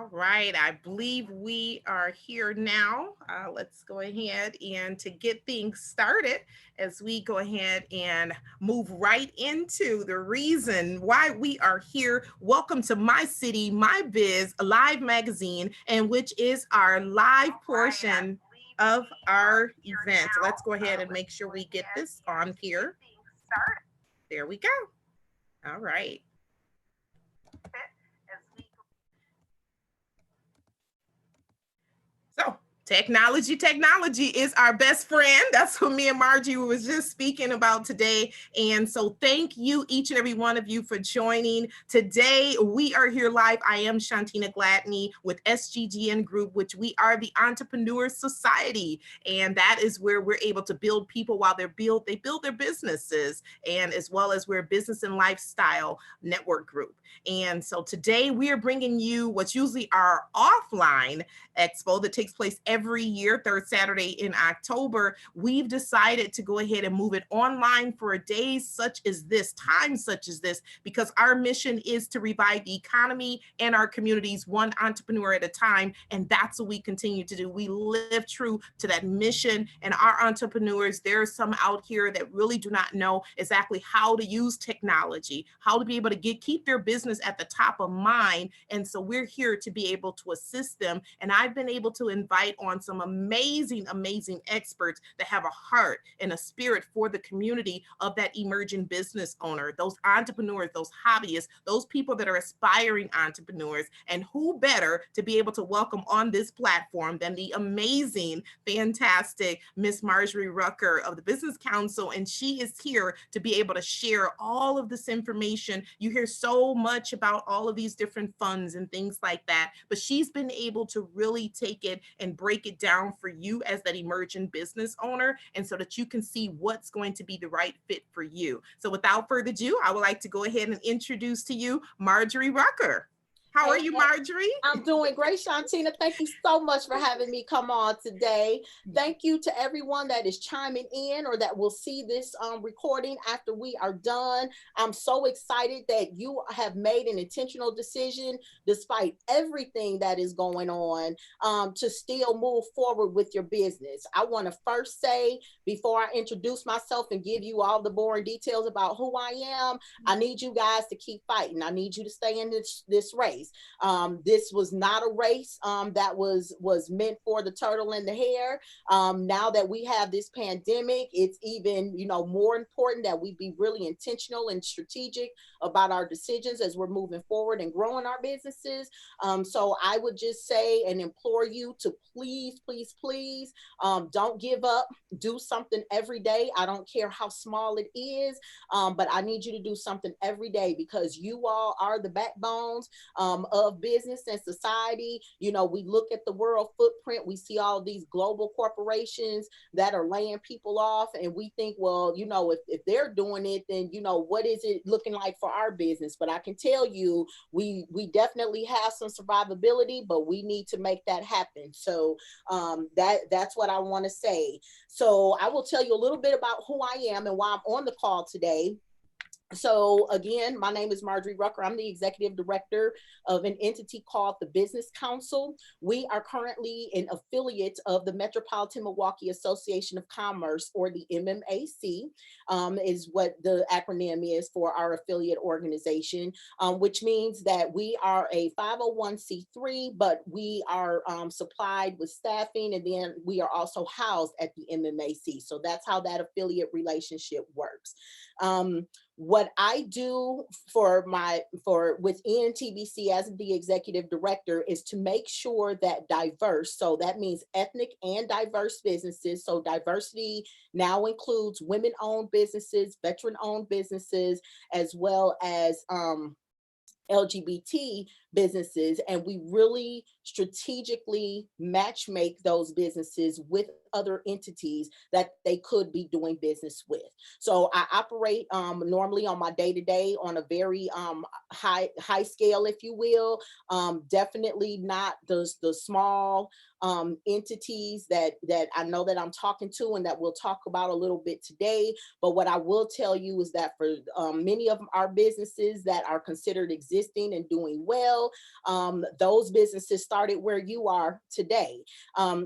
All right, I believe we are here now. Let's go ahead and to get things started as we go ahead and move right into the reason why we are here. Welcome to My City, My Biz live magazine, and which is our live portion of our event. Let's go ahead and make sure we get this on here. There we go. All right. So technology is our best friend. That's what me and Marjorie was just speaking about today. And so thank you, each and every one of you, for joining. Today, we are here live. I am Shantina Gladney with SGGN Group, which we are the Entrepreneur Society. And that is where we're able to build people while they build their businesses, and as well as we're a business and lifestyle network group. And so today we are bringing you what's usually our offline expo that takes place every year, third Saturday in October. We've decided to go ahead and move it online for days such as this, times such as this, because our mission is to revive the economy and our communities one entrepreneur at a time. And that's what we continue to do. We live true to that mission. And our entrepreneurs, there are some out here that really do not know exactly how to use technology, how to be able to keep their business at the top of mind. And so we're here to be able to assist them. And I've been able to invite on some amazing experts that have a heart and a spirit for the community of that emerging business owner, those entrepreneurs, those hobbyists, those people that are aspiring entrepreneurs. And who better to be able to welcome on this platform than the amazing, fantastic Miss Marjorie Rucker of the Business Council. And she is here to be able to share all of this information. You hear so much about all of these different funds and things like that, but she's been able to really take it and break it down for you as that emerging business owner, and so that you can see what's going to be the right fit for you. So without further ado, I would like to go ahead and introduce to you Marjorie Rucker. How are you, Marjorie? I'm doing great, Shantina. Thank you so much for having me come on today. Thank you to everyone that is chiming in or that will see this recording after we are done. I'm so excited that you have made an intentional decision, despite everything that is going on, to still move forward with your business. I want to first say, before I introduce myself and give you all the boring details about who I am, I need you guys to keep fighting. I need you to stay in this race. This was not a race that was meant for the turtle and the hare. Now that we have this pandemic, it's even more important that we be really intentional and strategic about our decisions as we're moving forward and growing our businesses. So I would just say and implore you to please don't give up. Do something every day. I don't care how small it is, but I need you to do something every day, because you all are the backbones of business and society. We look at the world footprint, we see all these global corporations that are laying people off, and we think, well, if they're doing it, then what is it looking like for our business? But I can tell you, we definitely have some survivability, but we need to make that happen. So that's what I want to say. So I will tell you a little bit about who I am and why I'm on the call today. So again, my name is Marjorie Rucker. I'm the executive director of an entity called the Business Council. We are currently an affiliate of the Metropolitan Milwaukee Association of Commerce, or the MMAC, is what the acronym is for our affiliate organization, which means that we are a 501c3, but we are supplied with staffing, and then we are also housed at the MMAC. So that's how that affiliate relationship works. What I do within TBC as the executive director is to make sure that diverse, so that means ethnic and diverse businesses. So diversity now includes women-owned businesses, veteran-owned businesses, as well as LGBT businesses, and we really strategically match make those businesses with other entities that they could be doing business with. So I operate normally on my day to day on a very high scale, if you will. Definitely not the small entities that I know that I'm talking to and that we'll talk about a little bit today. But what I will tell you is that for many of our businesses that are considered existing and doing well, those businesses started where you are today.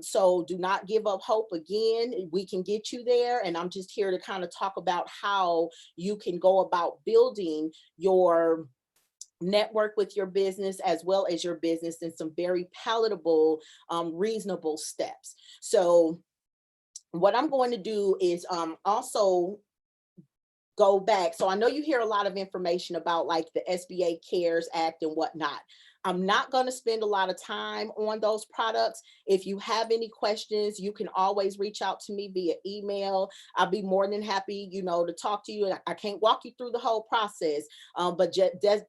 So do not give up hope. Again, we can get you there. And I'm just here to kind of talk about how you can go about building your network with your business as well as your business in some very palatable, reasonable steps. So what I'm going to do is also go back. So I know you hear a lot of information about like the SBA CARES Act and whatnot. I'm not going to spend a lot of time on those products. If you have any questions, you can always reach out to me via email. I'll be more than happy, to talk to you. I can't walk you through the whole process, but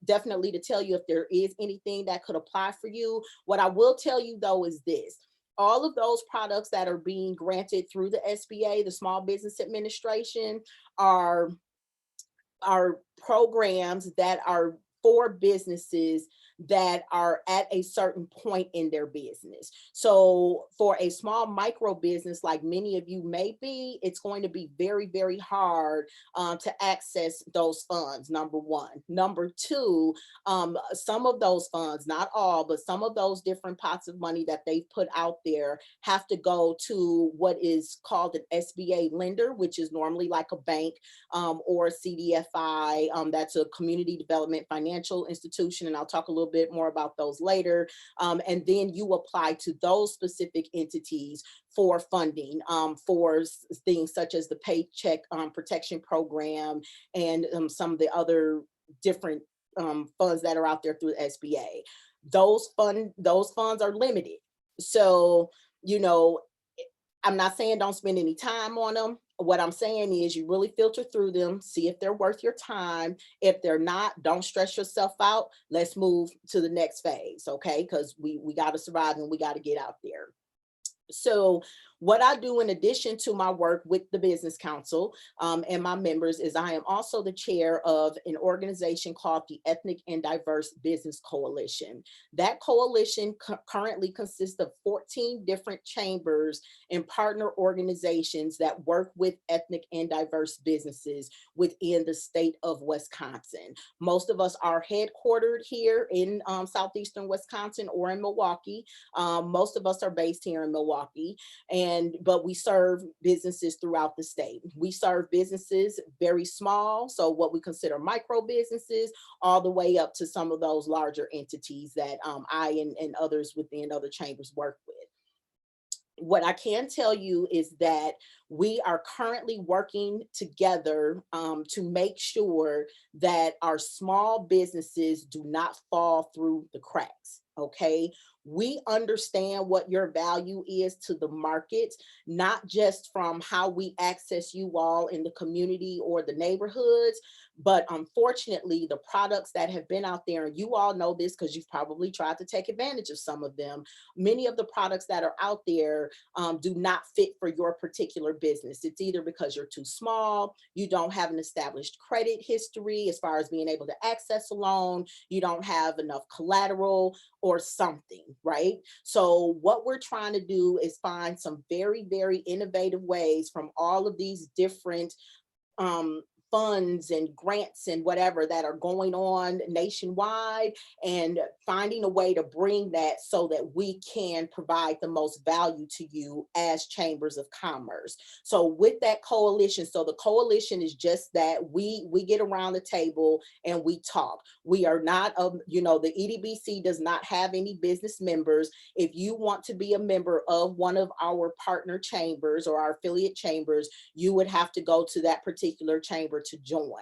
definitely to tell you if there is anything that could apply for you. What I will tell you though is this. All of those products that are being granted through the SBA, the Small Business Administration, are programs that are for businesses that are at a certain point in their business. So for a small micro business, like many of you may be, it's going to be very, very hard to access those funds, number one. Number two, some of those funds, not all, but some of those different pots of money that they've put out there have to go to what is called an SBA lender, which is normally like a bank or CDFI. That's a community development financial institution. And I'll talk a little bit more about those later. And then you apply to those specific entities for funding for things such as the Paycheck Protection Program and some of the other different funds that are out there through the SBA. Those funds are limited. So, I'm not saying don't spend any time on them. What I'm saying is you really filter through them, see if they're worth your time. If they're not, don't stress yourself out. Let's move to the next phase, okay? Because we got to survive and we got to get out there. So what I do in addition to my work with the Business Council and my members is I am also the chair of an organization called the Ethnic and Diverse Business Coalition. That coalition currently consists of 14 different chambers and partner organizations that work with ethnic and diverse businesses within the state of Wisconsin. Most of us are headquartered here in southeastern Wisconsin or in Milwaukee. Most of us are based here in Milwaukee, but we serve businesses throughout the state. We serve businesses very small, so what we consider micro businesses, all the way up to some of those larger entities that I and others within other chambers work with. What I can tell you is that we are currently working together to make sure that our small businesses do not fall through the cracks, okay? We understand what your value is to the market, not just from how we access you all in the community or the neighborhoods, but unfortunately, the products that have been out there, and you all know this because you've probably tried to take advantage of some of them, many of the products that are out there do not fit for your particular business. It's either because you're too small, you don't have an established credit history as far as being able to access a loan, you don't have enough collateral or something, right? So what we're trying to do is find some very, very innovative ways from all of these different funds and grants and whatever that are going on nationwide, and finding a way to bring that so that we can provide the most value to you as chambers of commerce. So with that coalition, so the coalition is just that we get around the table and we talk. We are not, the EDBC does not have any business members. If you want to be a member of one of our partner chambers or our affiliate chambers, you would have to go to that particular chamber to join.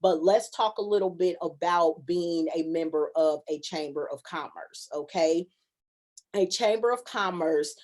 But let's talk a little bit about being a member of a chamber of commerce, okay? A chamber of commerce,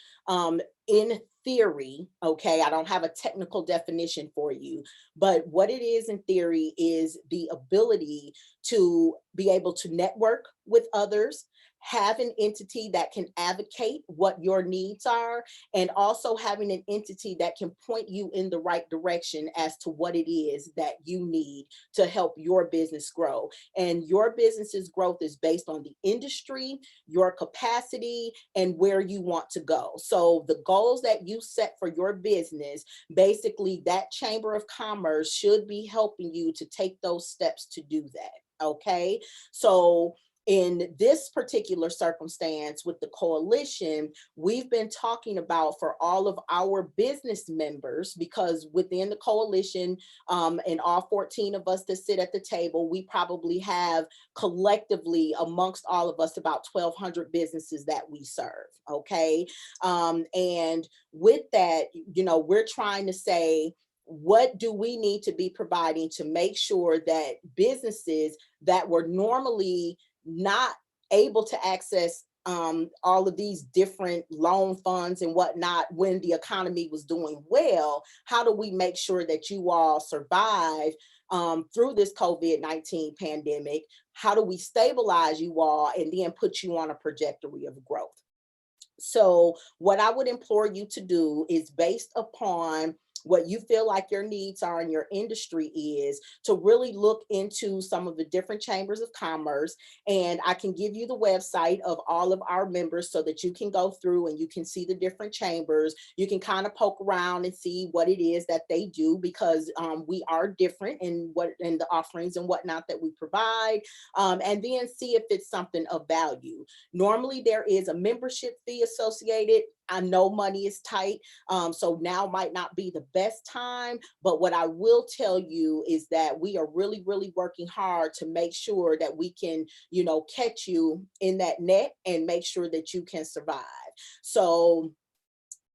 in theory, okay, I don't have a technical definition for you, but what it is in theory is the ability to be able to network with others, have an entity that can advocate what your needs are, and also having an entity that can point you in the right direction as to what it is that you need to help your business grow. And your business's growth is based on the industry, your capacity, and where you want to go. So the goals that you set for your business, basically that Chamber of Commerce should be helping you to take those steps to do that. Okay. So in this particular circumstance with the coalition, we've been talking about for all of our business members, because within the coalition, and all 14 of us that sit at the table, we probably have collectively amongst all of us about 1,200 businesses that we serve. Okay. And with that, we're trying to say, what do we need to be providing to make sure that businesses that were normally not able to access all of these different loan funds and whatnot when the economy was doing well, how do we make sure that you all survive through this COVID-19 pandemic? How do we stabilize you all and then put you on a trajectory of growth? So what I would implore you to do is, based upon what you feel like your needs are and your industry is, to really look into some of the different chambers of commerce. And I can give you the website of all of our members so that you can go through and you can see the different chambers. You can kind of poke around and see what it is that they do, because we are different in the offerings and whatnot that we provide, and then see if it's something of value. Normally there is a membership fee associated. I know money is tight, so now might not be the best time, but what I will tell you is that we are really, really working hard to make sure that we can, catch you in that net and make sure that you can survive. So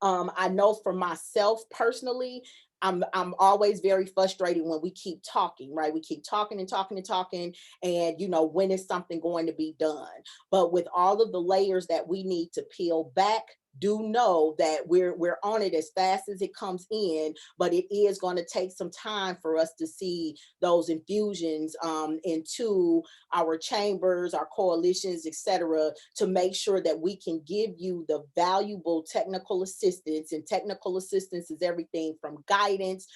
I know for myself personally, I'm always very frustrated when we keep talking, right? We keep talking and talking and talking, and when is something going to be done? But with all of the layers that we need to peel back, do know that we're on it as fast as it comes in, but it is going to take some time for us to see those infusions into our chambers, our coalitions, etc., to make sure that we can give you the valuable technical assistance. And technical assistance is everything from guidance,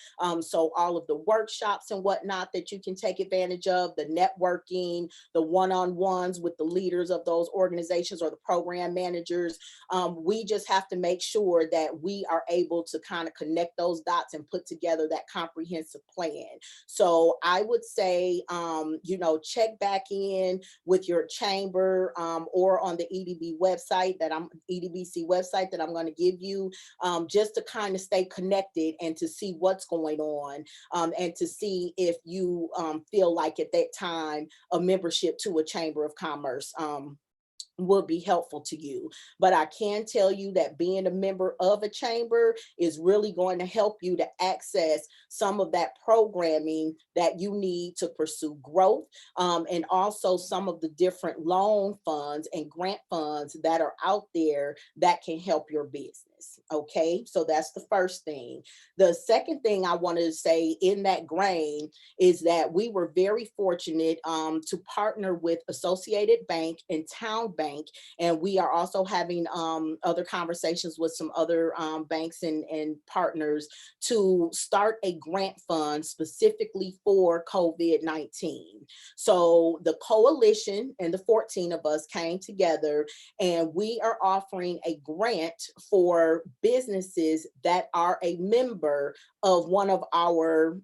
so all of the workshops and whatnot that you can take advantage of, the networking, the one-on-ones with the leaders of those organizations or the program managers. We just have to make sure that we are able to kind of connect those dots and put together that comprehensive plan. So I would say, check back in with your chamber, or on the EDBC website that I'm going to give you, just to kind of stay connected and to see what's going on, and to see if you feel like at that time a membership to a chamber of commerce will be helpful to you. But I can tell you that being a member of a chamber is really going to help you to access some of that programming that you need to pursue growth, and also some of the different loan funds and grant funds that are out there that can help your business. Okay, so that's the first thing. The second thing I wanted to say in that grain is that we were very fortunate to partner with Associated Bank and Town Bank, and we are also having other conversations with some other banks and partners to start a grant fund specifically for COVID-19. So the coalition and the 14 of us came together, and we are offering a grant for businesses that are a member of one of our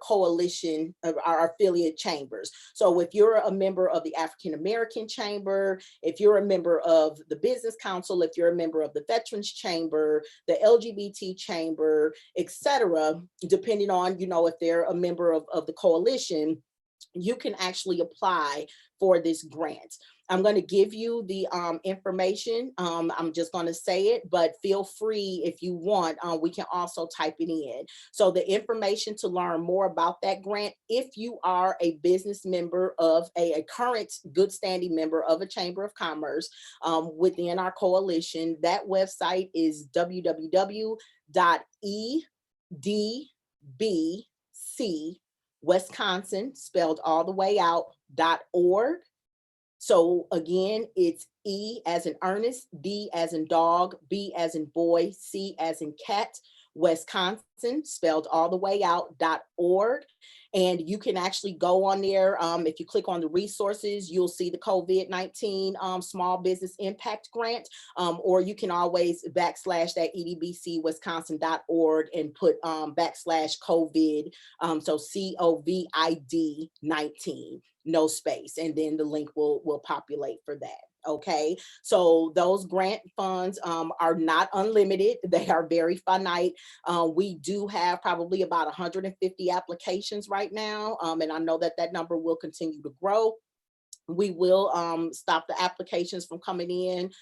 coalition of our affiliate chambers. So if you're a member of the African American Chamber, if you're a member of the Business Council, if you're a member of the Veterans Chamber, the LGBT Chamber, etc., depending on, if they're a member of the coalition, you can actually apply for this grant. I'm going to give you the information. I'm just going to say it, but feel free if you want. We can also type it in. So the information to learn more about that grant, if you are a business member of a current good standing member of a Chamber of Commerce within our coalition, that website is www.edbc Wisconsin, spelled all the way out, .org. So again, it's E as in Ernest, D as in dog, B as in boy, C as in cat, Wisconsin, spelled all the way out, .org. And you can actually go on there. If you click on the resources, you'll see the COVID-19 Small Business Impact Grant, or you can always backslash that edbcwisconsin.org and put backslash COVID, so COVID 19, no space, and then the link will populate for that. Okay, so those grant funds are not unlimited. They are very finite. We do have probably about 150 applications right now, and I know that that number will continue to grow. We will stop the applications from coming in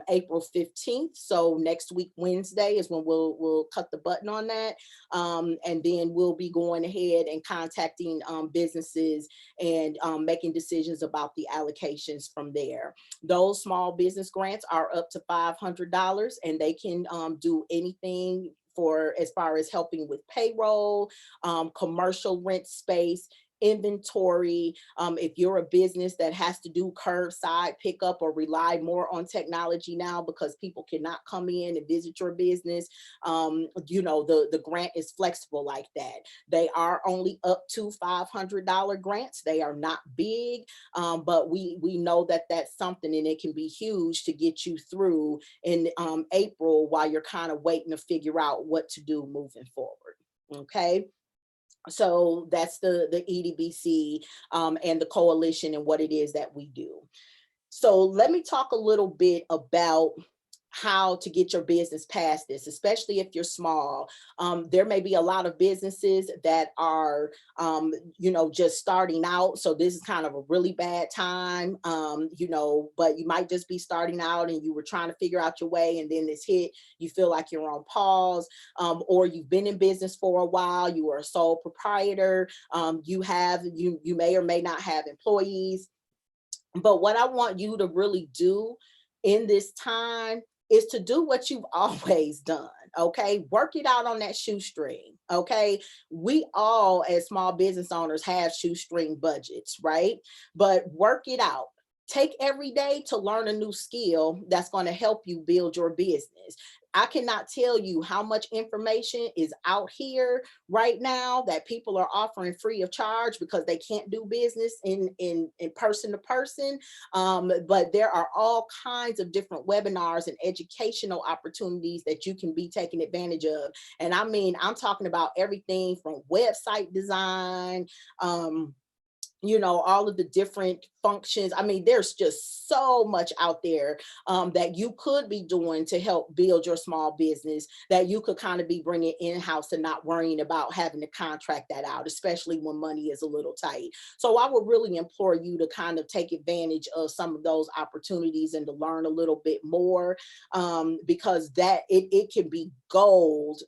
April 15th. So next week, Wednesday, is when we'll cut the button on that. And then we'll be going ahead and contacting businesses and making decisions about the allocations from there. Those small business grants are up to $500, and they can do anything for as far as helping with payroll, commercial rent space, inventory. If you're a business that has to do curbside pickup or rely more on technology now because people cannot come in and visit your business, the grant is flexible like that. They are only up to $500 grants. They are not big, but we know that that's something, and it can be huge to get you through in April while you're kind of waiting to figure out what to do moving forward. Okay. So that's the EDBC and the coalition and what it is that we do. So let me talk a little bit about how to get your business past this, especially if you're small. There may be a lot of businesses that are, just starting out. So this is kind of a really bad time, but you might just be starting out and you were trying to figure out your way, and then this hit, you feel like you're on pause, or you've been in business for a while, you are a sole proprietor, you may or may not have employees. But what I want you to really do in this time is to do what you've always done. Okay, work it out on that shoestring. Okay, we all as small business owners have shoestring budgets, right? But work it out. Take every day to learn a new skill that's going to help you build your business. I cannot tell you how much information is out here right now that people are offering free of charge because they can't do business in person to person. But there are all kinds of different webinars and educational opportunities that you can be taking advantage of. And I mean, I'm talking about everything from website design, all of the different functions. I mean, there's just so much out there that you could be doing to help build your small business that you could kind of be bringing in-house and not worrying about having to contract that out, especially when money is a little tight. So I would really implore you to kind of take advantage of some of those opportunities and to learn a little bit more, because that it can be gold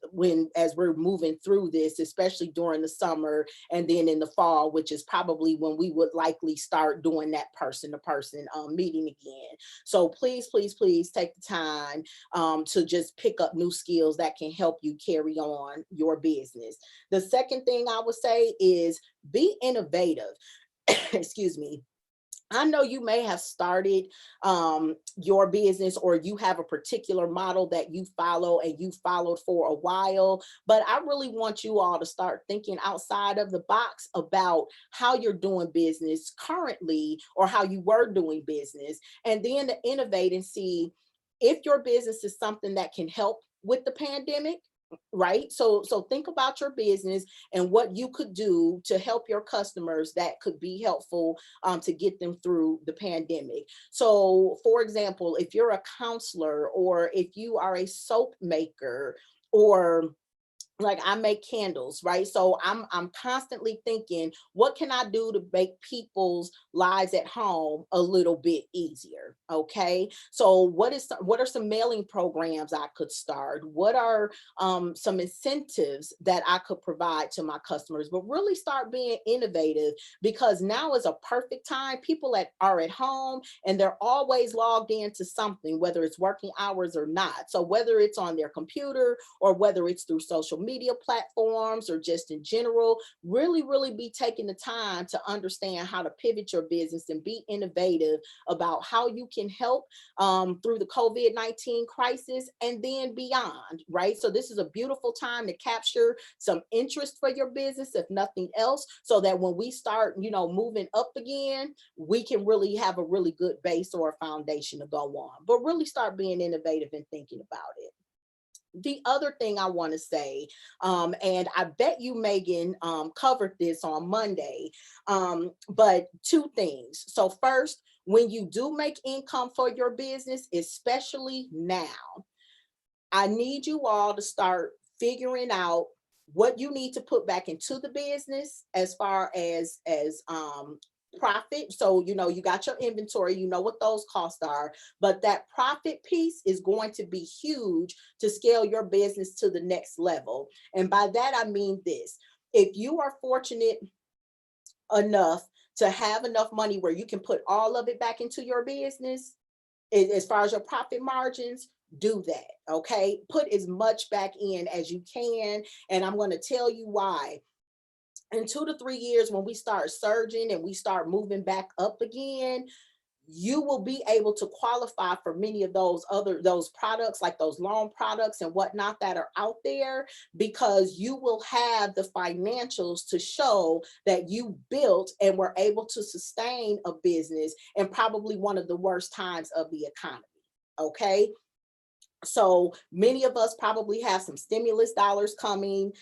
as we're moving through this, especially during the summer and then in the fall, which is probably when we would likely start doing that person-to-person meeting again. So please, please, please take the time to just pick up new skills that can help you carry on your business. The second thing I would say is be innovative. Excuse me. I know you may have started your business, or you have a particular model that you follow and you followed for a while, but I really want you all to start thinking outside of the box about how you're doing business currently or how you were doing business, and then to innovate and see if your business is something that can help with the pandemic. Right. So think about your business and what you could do to help your customers that could be helpful to get them through the pandemic. So, for example, if you're a counselor, or if you are a soap maker, or like I make candles, right? So I'm constantly thinking, what can I do to make people's lives at home a little bit easier? Okay. So what are some mailing programs I could start? What are some incentives that I could provide to my customers? But really start being innovative, because now is a perfect time. People are at home and they're always logged into something, whether it's working hours or not. So whether it's on their computer or whether it's through social media platforms or just in general, really be taking the time to understand how to pivot your business and be innovative about how you can help through the COVID-19 crisis and then beyond, right? So this is a beautiful time to capture some interest for your business, if nothing else, so that when we start, moving up again, we can really have a really good base or a foundation to go on, but really start being innovative and thinking about it. The other thing I want to say, and I bet you, Megan, covered this on Monday, but two things. So first, when you do make income for your business, especially now, I need you all to start figuring out what you need to put back into the business as far as profit. So you got your inventory, you know what those costs are, but that profit piece is going to be huge to scale your business to the next level. And by that I mean this: if you are fortunate enough to have enough money where you can put all of it back into your business, as far as your profit margins, do that. Okay, put as much back in as you can, and I'm going to tell you why. In 2 to 3 years, when we start surging and we start moving back up again, you will be able to qualify for many of those products, like those loan products and whatnot that are out there, because you will have the financials to show that you built and were able to sustain a business in probably one of the worst times of the economy. Okay, so many of us probably have some stimulus dollars coming.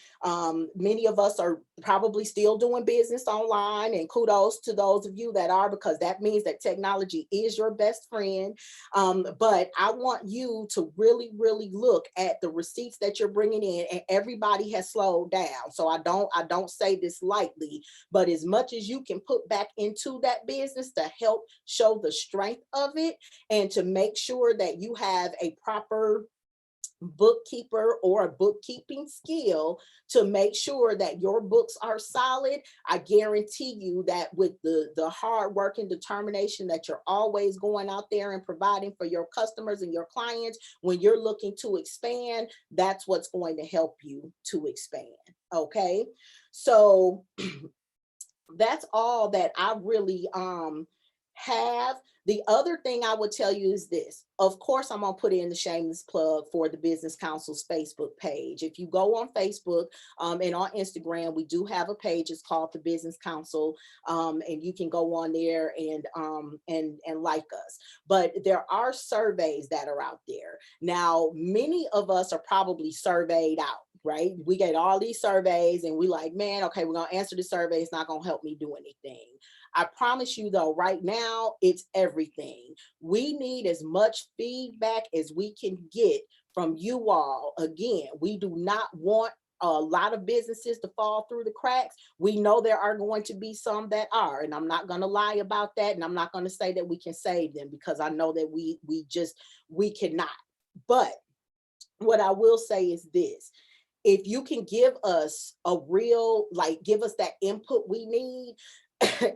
Many of us are probably still doing business online, and kudos to those of you that are, because that means that technology is your best friend. But I want you to really look at the receipts that you're bringing in, and everybody has slowed down. So I don't say this lightly, but as much as you can put back into that business to help show the strength of it, and to make sure that you have a proper bookkeeper or a bookkeeping skill to make sure that your books are solid, I guarantee you that with the hard work and determination that you're always going out there and providing for your customers and your clients, when you're looking to expand, that's what's going to help you to expand. Okay, so that's all that I really have. The other thing I would tell you is this. Of course, I'm going to put in the shameless plug for the Business Council's Facebook page. If you go on Facebook and on Instagram, we do have a page. It's called the Business Council, and you can go on there and like us. But there are surveys that are out there. Now, many of us are probably surveyed out, right? We get all these surveys and we like, man, okay, we're going to answer the survey. It's not going to help me do anything. I promise you though, right now, it's everything. We need as much feedback as we can get from you all. Again, we do not want a lot of businesses to fall through the cracks. We know there are going to be some that are, and I'm not going to lie about that. And I'm not going to say that we can save them, because I know that we cannot. But what I will say is this: if you can give us give us that input we need,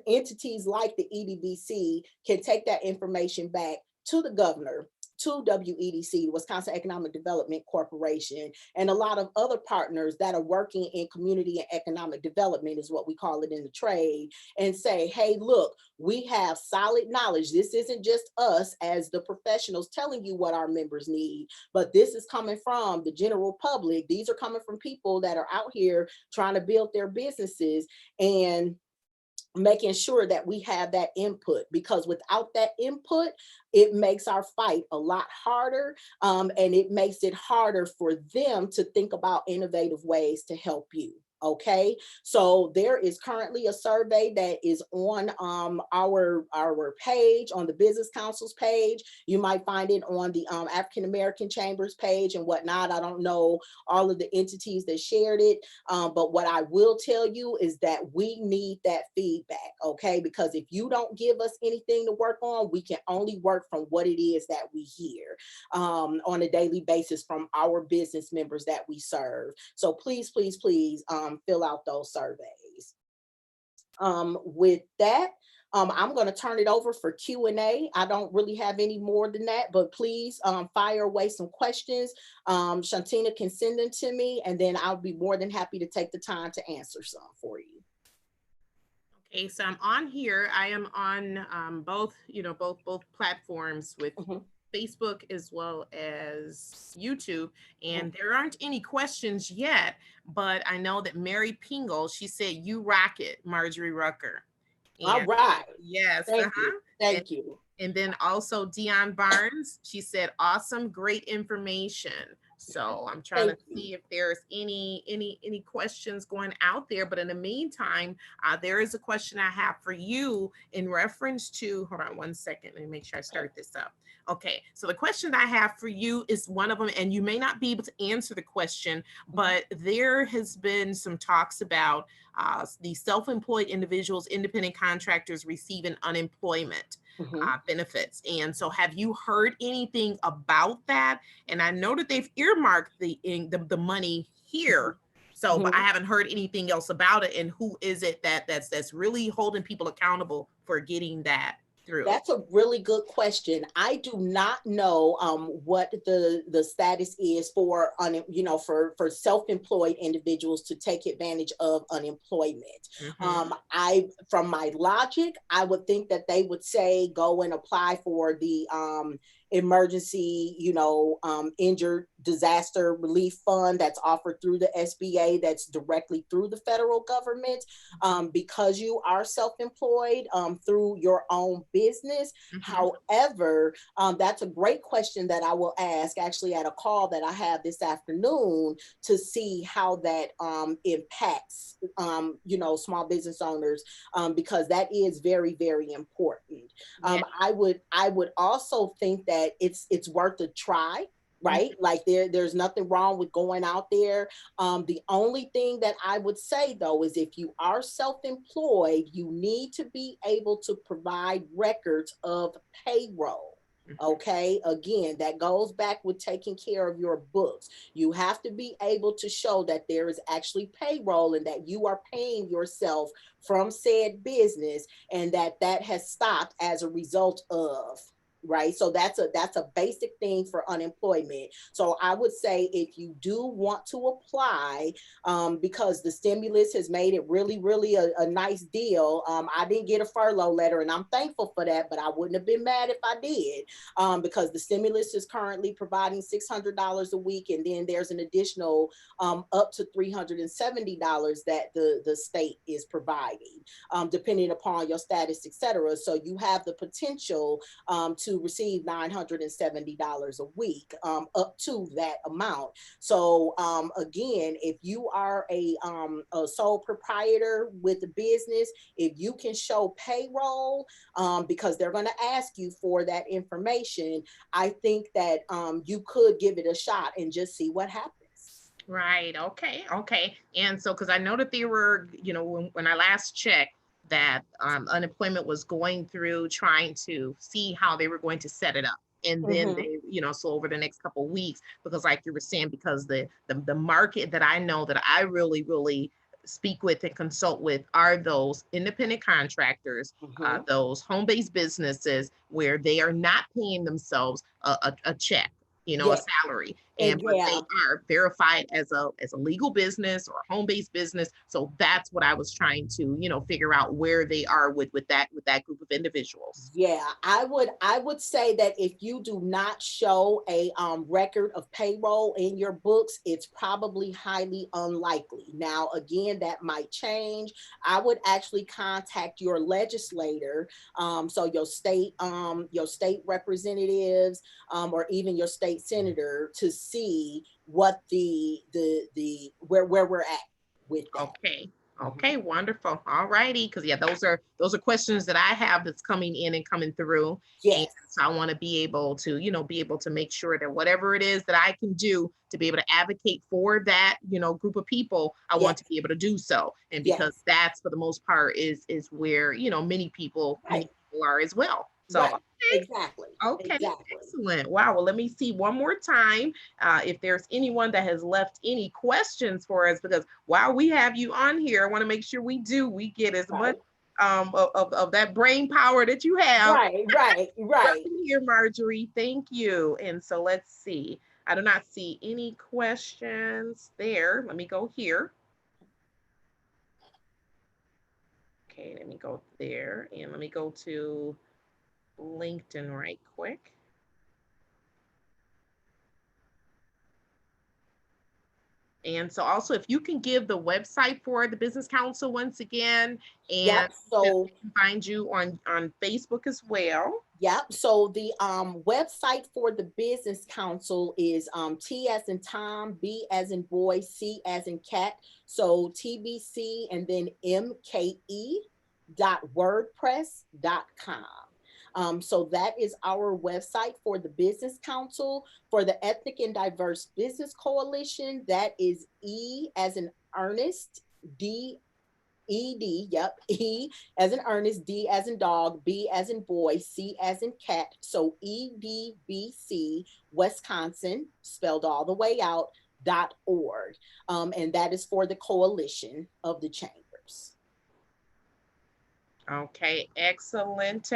entities like the EDBC can take that information back to the governor, to WEDC, the Wisconsin Economic Development Corporation, and a lot of other partners that are working in community and economic development, is what we call it in the trade, and say, hey, look, we have solid knowledge. This isn't just us as the professionals telling you what our members need, but this is coming from the general public. These are coming from people that are out here trying to build their businesses, and making sure that we have that input, because without that input, it makes our fight a lot harder, and it makes it harder for them to think about innovative ways to help you. Okay, so there is currently a survey that is on our page, on the Business Council's page. You might find it on the African American Chambers page and whatnot. I don't know all of the entities that shared it, but what I will tell you is that we need that feedback, okay? Because if you don't give us anything to work on, we can only work from what it is that we hear on a daily basis from our business members that we serve. So please, fill out those surveys. With that, I'm going to turn it over for Q&A. I don't really have any more than that, but please fire away some questions. Shantina can send them to me, and then I'll be more than happy to take the time to answer some for you. Okay, so I'm on here. I am on both, both platforms with Facebook as well as YouTube. And there aren't any questions yet, but I know that Mary Pingle, she said, "You rock it, Marjorie Rucker." All And right. yes, Thank you. and, Thank you. and then also Dion Barnes, she said, "Awesome, great information." So I'm trying to see if there's any questions going out there. But in the meantime, there is a question I have for you in reference to, hold on one second, let me make sure I start this up. Okay, so the question I have for you is one of them, and you may not be able to answer the question, but there has been some talks about the self-employed individuals, independent contractors receiving unemployment benefits. And so have you heard anything about that? And I know that they've earmarked the money here. So, but I haven't heard anything else about it. And who is it that's really holding people accountable for getting that through? That's a really good question. I do not know what the status is for for self-employed individuals to take advantage of unemployment. From my logic, I would think that they would say go and apply for the emergency, injured disaster relief fund that's offered through the SBA, that's directly through the federal government, because you are self-employed through your own business. However, that's a great question that I will ask actually at a call that I have this afternoon to see how that impacts, small business owners, because that is very, very important. I would also think that it's worth a try, right? Like there's nothing wrong with going out there. The only thing that I would say though is if you are self-employed, you need to be able to provide records of payroll. Okay, again, that goes back with taking care of your books. You have to be able to show that there is actually payroll and that you are paying yourself from said business, and that has stopped as a result of, right? So that's a basic thing for unemployment. So I would say if you do want to apply, because the stimulus has made it really, really a nice deal. I didn't get a furlough letter, and I'm thankful for that, but I wouldn't have been mad if I did, because the stimulus is currently providing $600 a week, and then there's an additional up to $370 that the state is providing, depending upon your status, etc. So you have the potential to receive $970 a week, up to that amount. So again, if you are a sole proprietor with a business, if you can show payroll, because they're going to ask you for that information, I think that you could give it a shot and just see what happens. Right. Okay. Okay. And so, because I know that they were, when I last checked, that unemployment was going through trying to see how they were going to set it up. And then they, so over the next couple of weeks, because like you were saying, because the market that I know that I really, really speak with and consult with are those independent contractors, those home-based businesses where they are not paying themselves a check, a salary, but they are verified as a legal business or a home-based business. So that's what I was trying to figure out where they are with that group of individuals. Yeah, I would say that if you do not show a record of payroll in your books, it's probably highly unlikely. Now, again, that might change. I would actually contact your legislator, so your state representatives, or even your state senator, to see what where we're at with that. Okay, wonderful. All righty, because those are questions that I have that's coming in and coming through. Yes. And so I want to be able to make sure that whatever it is that I can do to be able to advocate for that group of people, I want to be able to do so. And because that's for the most part is where many people are as well. So exactly. Excellent. Wow. Well, let me see one more time if there's anyone that has left any questions for us, because while we have you on here, I want to make sure we get as much of that brain power that you have. Right. Here, Marjorie. Thank you. And so let's see. I do not see any questions there. Let me go here. Okay, let me go there and let me go to LinkedIn right quick. And so also if you can give the website for the Business Council once again, and Yep. So they can find you on Facebook as well. Yep. So the website for the Business Council is T as in Tom, B as in boy, C as in cat. So TBC and then MKE.wordpress.com. So that is our website for the Business Council. For the Ethnic and Diverse Business Coalition, that is E as in Ernest, D ED, yep, E as in Ernest, D as in dog, B as in boy, C as in cat. So EDBC, Wisconsin, spelled all the way out, .org. And that is for the coalition of the chambers. Okay, excellent.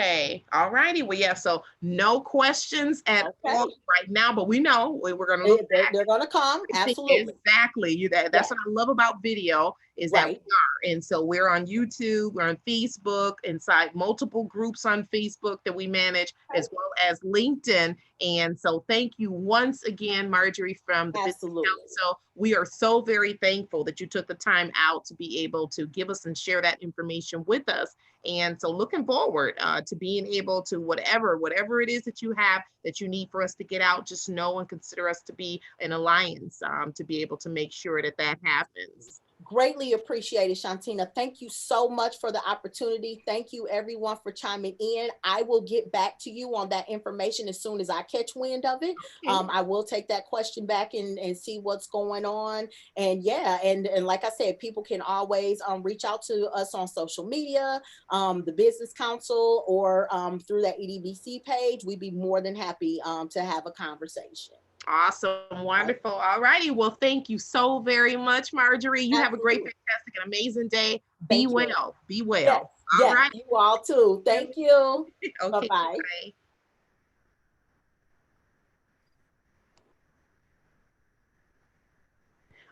All righty. Well, yeah, so no questions at all right now, but we know we're going to look back. They're going to come. Absolutely. Exactly. That's what I love about video is that we are. And so we're on YouTube, we're on Facebook, inside multiple groups on Facebook that we manage, as well as LinkedIn. And so thank you once again, Marjorie, from the Business Council. We are so very thankful that you took the time out to be able to give us and share that information with us. And so looking forward to being able to whatever it is that you have that you need for us to get out, just know and consider us to be an alliance to be able to make sure that that happens. Greatly appreciated, Shantina. Thank you so much for the opportunity. Thank you everyone for chiming in. I will get back to you on that information as soon as I catch wind of it. Okay. I will take that question back and see what's going on. And yeah, and like I said, people can always reach out to us on social media, the Business Council, or through that EDBC page. We'd be more than happy to have a conversation. Awesome. Wonderful. All righty. Well, thank you so very much, Marjorie. You have a great, fantastic, and amazing day. Be well. Be well. Yes. All right. You all too. Thank you. Okay. Bye-bye. Bye.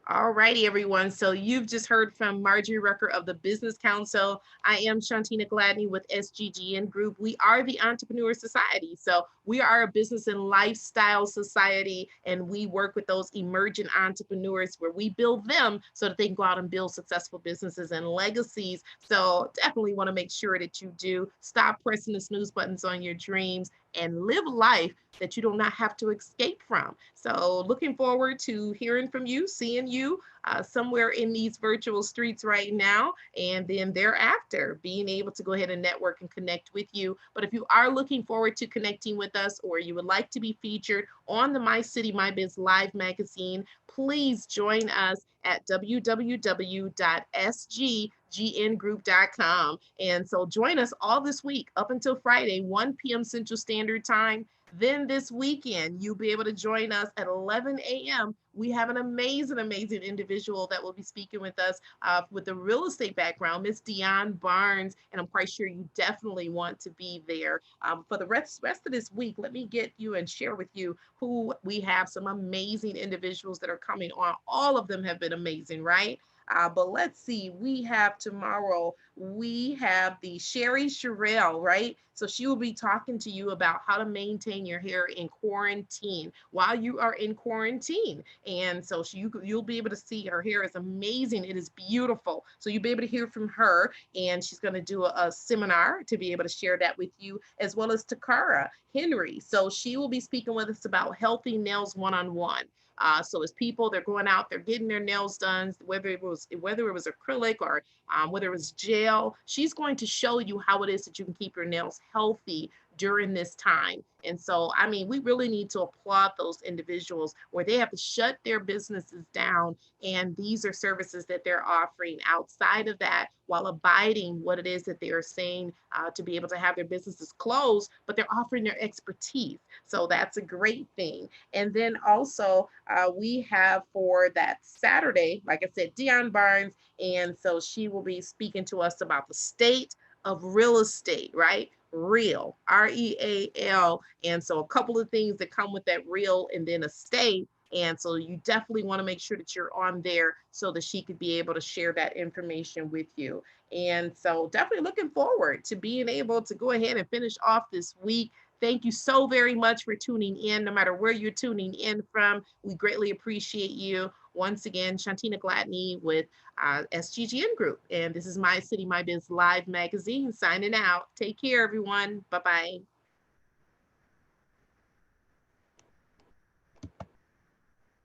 All righty, everyone. So you've just heard from Marjorie Rucker of the Business Council. I am Shantina Gladney with SGGN Group. We are the Entrepreneur Society. So we are a business and lifestyle society, and we work with those emerging entrepreneurs where we build them so that they can go out and build successful businesses and legacies. So definitely want to make sure that you do stop pressing the snooze buttons on your dreams and live a life that you do not have to escape from. So looking forward to hearing from you, seeing you somewhere in these virtual streets right now, and then thereafter being able to go ahead and network and connect with you. But if you are looking forward to connecting with us, or you would like to be featured on the My City, My Biz Live magazine, please join us at www.sggngroup.com. And so join us all this week up until Friday, 1 p.m. Central Standard Time. Then this weekend, you'll be able to join us at 11 a.m. We have an amazing individual that will be speaking with us with a real estate background, Miss Dionne Barnes, and I'm quite sure you definitely want to be there. For the rest of this week, let me get you and share with you who we have, some amazing individuals that are coming on. All of them have been amazing, right? But let's see, we have tomorrow, we have the Sherry Sherrill, right? So she will be talking to you about how to maintain your hair in quarantine while you are in quarantine. And so you'll be able to see her hair is amazing. It is beautiful. So you'll be able to hear from her, and she's going to do a seminar to be able to share that with you, as well as Takara Henry. So she will be speaking with us about healthy nails one-on-one. So as people, they're going out, they're getting their nails done, whether it was acrylic or whether it was gel, she's going to show you how it is that you can keep your nails healthy during this time. And so, I mean, we really need to applaud those individuals where they have to shut their businesses down. And these are services that they're offering outside of that, while abiding what it is that they are saying to be able to have their businesses closed, but they're offering their expertise. So that's a great thing. And then also we have for that Saturday, like I said, Dionne Barnes. And so she will be speaking to us about the state of real estate, right? Real, REAL. And so a couple of things that come with that real and then estate. And so you definitely want to make sure that you're on there so that she could be able to share that information with you. And so definitely looking forward to being able to go ahead and finish off this week. Thank you so very much for tuning in, no matter where you're tuning in from. We greatly appreciate you. Once again, Shantina Gladney with SGGN Group. And this is My City, My Biz Live magazine signing out. Take care, everyone. Bye bye.